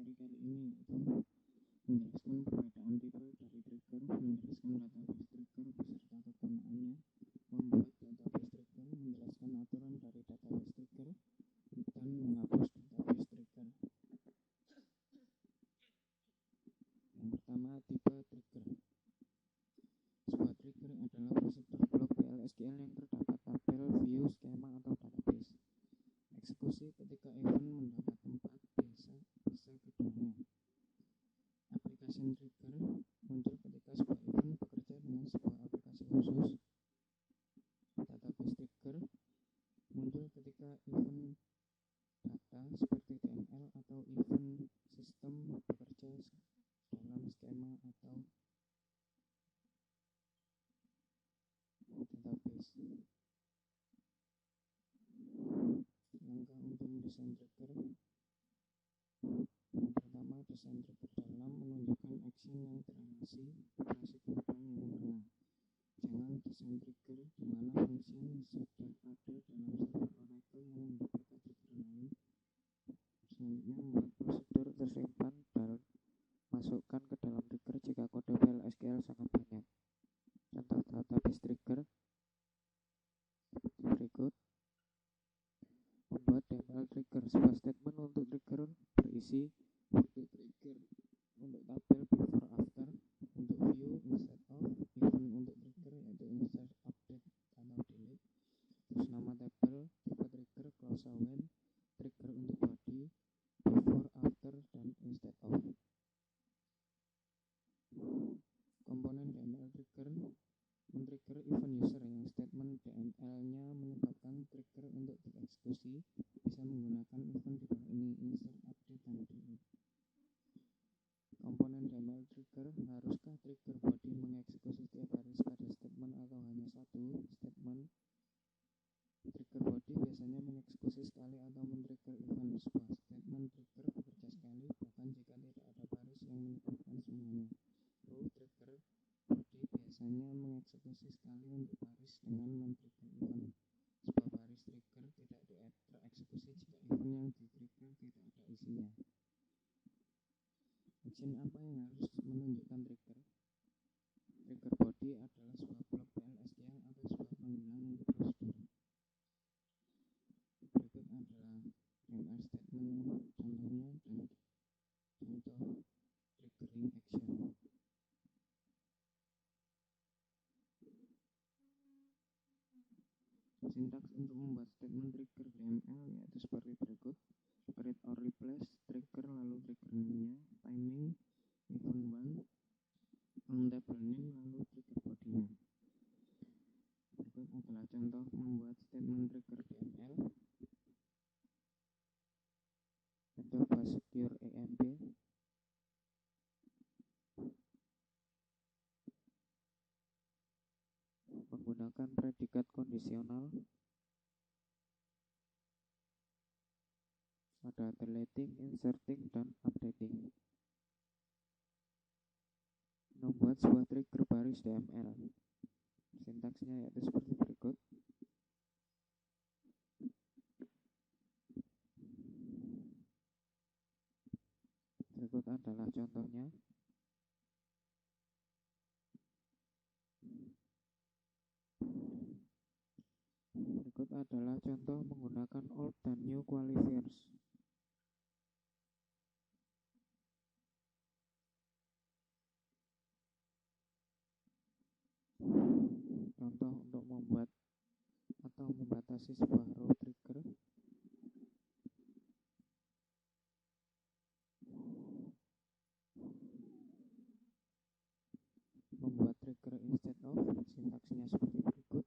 materi kali ini yaitu menjelaskan perbedaan tipe dari trigger, menjelaskan database trigger beserta kegunaannya, membuat database trigger, menjelaskan aturan dari database trigger, dan menghapus database trigger. Yang pertama, tipe trigger. Sebuah trigger adalah prosedur blok PL/SQL yang terdapat tabel, view, skema, atau database. Eksekusi ketika event mendapat tempat bisa keduanya. Application trigger muncul ketika sebuah event bekerja dengan sebuah aplikasi khusus. Database trigger muncul ketika event data seperti DML atau event sistem bekerja dalam skema atau database. Langkah untuk mendesain trigger. Yang pertama, desain trigger dalam menunjukkan action yang terrelasi operasi global yang menengah. Jangan desain trigger di mana function sudah ada dalam server Oracle yang membutuhkan trigger lain. Selanjutnya, membuat prosedur tersimpan dan masukkan ke dalam trigger jika kode PL/SQL sangat banyak. Contoh database trigger seperti berikut. Membuat DML trigger, sebuah statement untuk trigger berisi untuk trigger, untuk tabel before after, untuk view instead of, event untuk trigger yaitu insert, update, atau delete, terus nama tabel, tipe trigger, close when, trigger untuk body, before, after, dan instead of. Komponen DML trigger men-trigger event user yang statement DML-nya menyebabkan trigger untuk dieksekusi, bisa menggunakan event di bawah ini, insert, update, dan delete. Komponen DML trigger, haruskah trigger body mengeksekusi setiap baris pada statement atau hanya satu statement? Trigger body biasanya mengeksekusi sekali atau men-trigger event. Sebuah statement trigger bekerja sekali, bahkan jika tidak ada baris yang menyebabkan semuanya. Trigger body biasanya mengeksekusi sekali untuk baris dengan men-trigger event. Sebuah baris trigger tidak tereksekusi jika event yang di-trigger tidak ada isinya. Action apa yang harus menunjukkan trigger? Trigger body adalah sebuah blok PL/SQL atau sebuah panggilan untuk prosedur. Berikut adalah DML statement contohnya dan contoh triggering action. Sintaks untuk membuat statement trigger DML yaitu seperti berikut: create or replace trigger, lalu triggernya, timing, event 1, on table name, lalu trigger body-nya. Berikut adalah contoh membuat statement trigger DML. Coba secure EMP. Menggunakan predikat kondisional. Ada deleting, inserting, dan updating. Membuat sebuah trigger baris DML. Sintaksnya yaitu seperti berikut. Berikut adalah contohnya. Berikut adalah contoh menggunakan old dan new qualifiers. Contoh untuk membuat atau membatasi sebuah row trigger. Membuat trigger instead of, sintaksnya seperti berikut.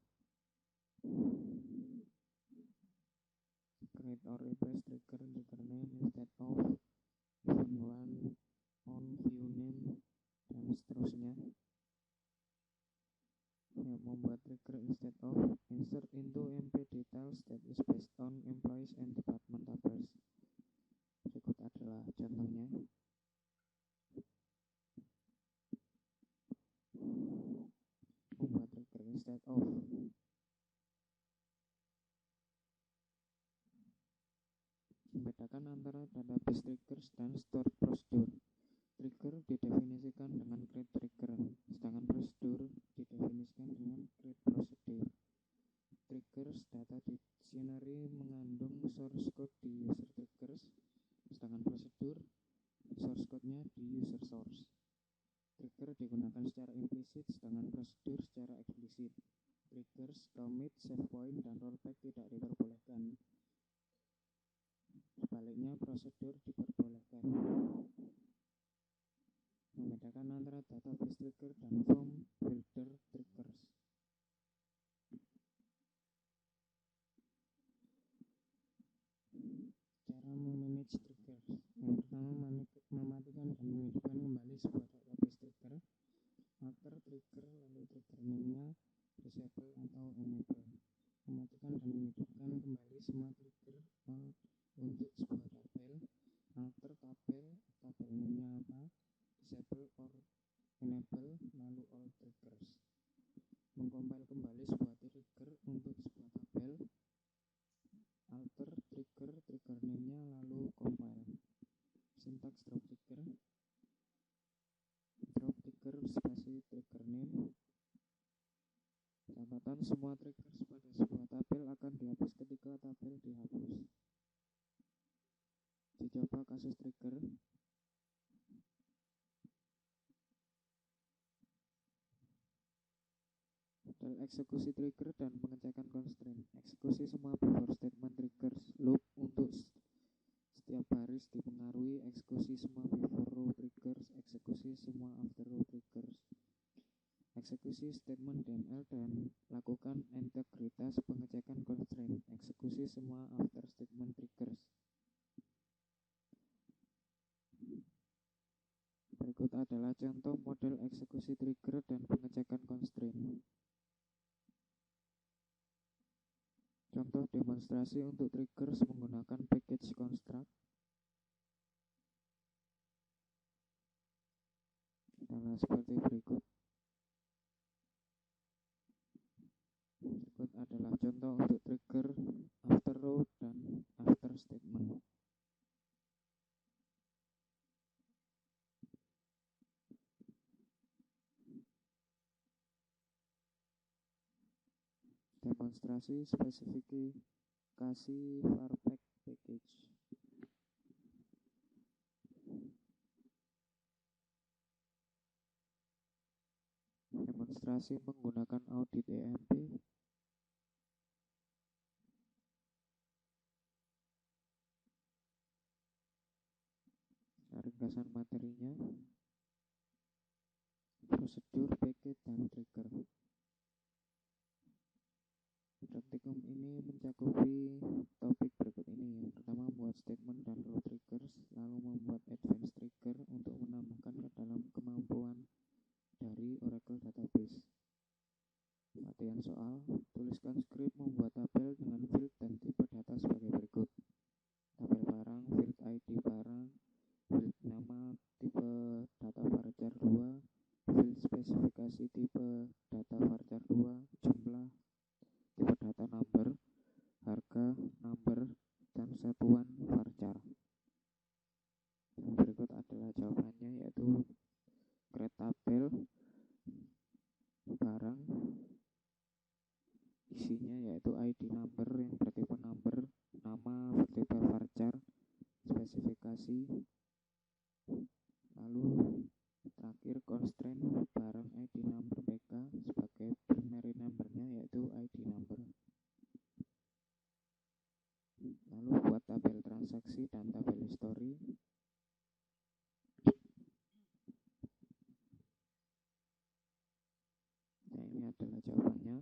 Create or replace trigger name instead of, event 1, on, view name, dan seterusnya. Membuat trigger instead of, insert into MP details that is based on employees and department tables. Berikut adalah contohnya. Membuat trigger instead of. Membedakan antara database triggers dan stored procedure. Trigger didefinisikan dengan create trigger, sedangkan prosedur didefinisikan dengan create procedure. Triggers data dictionary mengandung source code di user triggers, sedangkan prosedur source code-nya di user source. Trigger digunakan secara implisit, sedangkan prosedur secara eksplisit. Triggers, commit, save point, dan rollback tidak diperbolehkan. Sebaliknya, prosedur diperbolehkan. Membedakan antara database trigger dan form builder triggers. Cara memanage triggers. Yang pertama, mematikan dan menghidupkan kembali sebuah database trigger. Alter trigger, lalu trigger name-nya disable atau enable. Mematikan dan menghidupkan kembali semua trigger untuk sebuah tabel. Alter tabel name-nya apa, disable or enable, lalu all triggers. Mengcompile kembali sebuah trigger untuk sebuah tabel. Alter trigger name-nya, lalu compile. Syntax drop trigger spasi trigger name. Catatan, semua triggers pada sebuah tabel akan dihapus ketika tabel dihapus. Dicoba kasus trigger. Model eksekusi trigger dan pengecekan constraint. Eksekusi semua before statement triggers loop untuk setiap baris dipengaruhi eksekusi semua before row triggers, eksekusi semua after row triggers. Eksekusi statement DML dan lakukan integritas pengecekan constraint. Eksekusi semua after statement triggers. Berikut adalah contoh model eksekusi trigger dan pengecekan constraint. Contoh demonstrasi untuk triggers menggunakan package construct adalah seperti berikut. Berikut adalah contoh untuk trigger after row dan after statement. Demonstrasi spesifikasi Varpack package. Demonstrasi menggunakan audit EMP. Ringkasan materinya, prosedur, package, dan trigger. Praktikum ini mencakupi topik berikut ini. Yang pertama, membuat statement dan row triggers, lalu membuat advanced trigger untuk menambahkan ke dalam kemampuan dari Oracle Database. Latihan soal, tuliskan skrip membuat tabel dengan field dan tipe data sebagai berikut. Tabel barang, field ID barang, field nama, tipe data varchar 2, field spesifikasi tipe data varchar 2, jumlah, tipe data number, harga, number, dan satuan varchar. Yang berikut adalah jawabannya, yaitu create tabel barang, isinya yaitu ID number yang bertipe number, nama bertipe varchar, spesifikasi, lalu terakhir constraint barang ID number PK sebagai primary numbernya yaitu ID number. Lalu buat tabel transaksi dan tabel history. Nah, ini adalah jawabannya.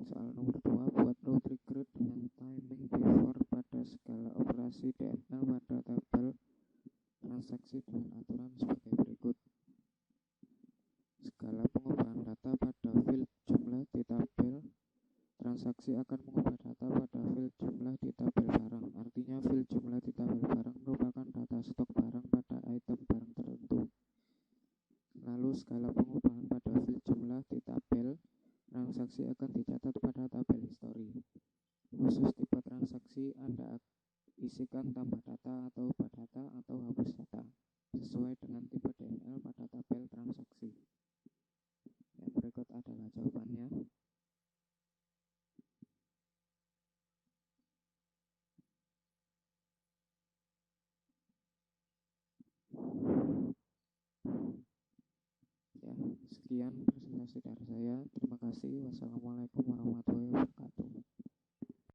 Soal nomor 2, buat row trigger dengan timing before pada skala operasi DML pada tabel transaksi dengan aturan sebagai berikut. Skala pengubahan data pada field jumlah di tabel transaksi akan mengubah data pada field jumlah di tabel barang. Artinya field jumlah di tabel barang merupakan data stok barang pada item barang tertentu. Lalu skala pengubahan pada field jumlah di tabel transaksi akan dicatat pada tabel history. Khusus tipe transaksi, Anda isikan tambah data atau ubah data atau hapus data sesuai dengan tipe DNL pada tabel transaksi. Yang berikut adalah jawabannya. Ya, sekian presentasi dari saya. Terima kasih. Wassalamualaikum warahmatullahi wabarakatuh.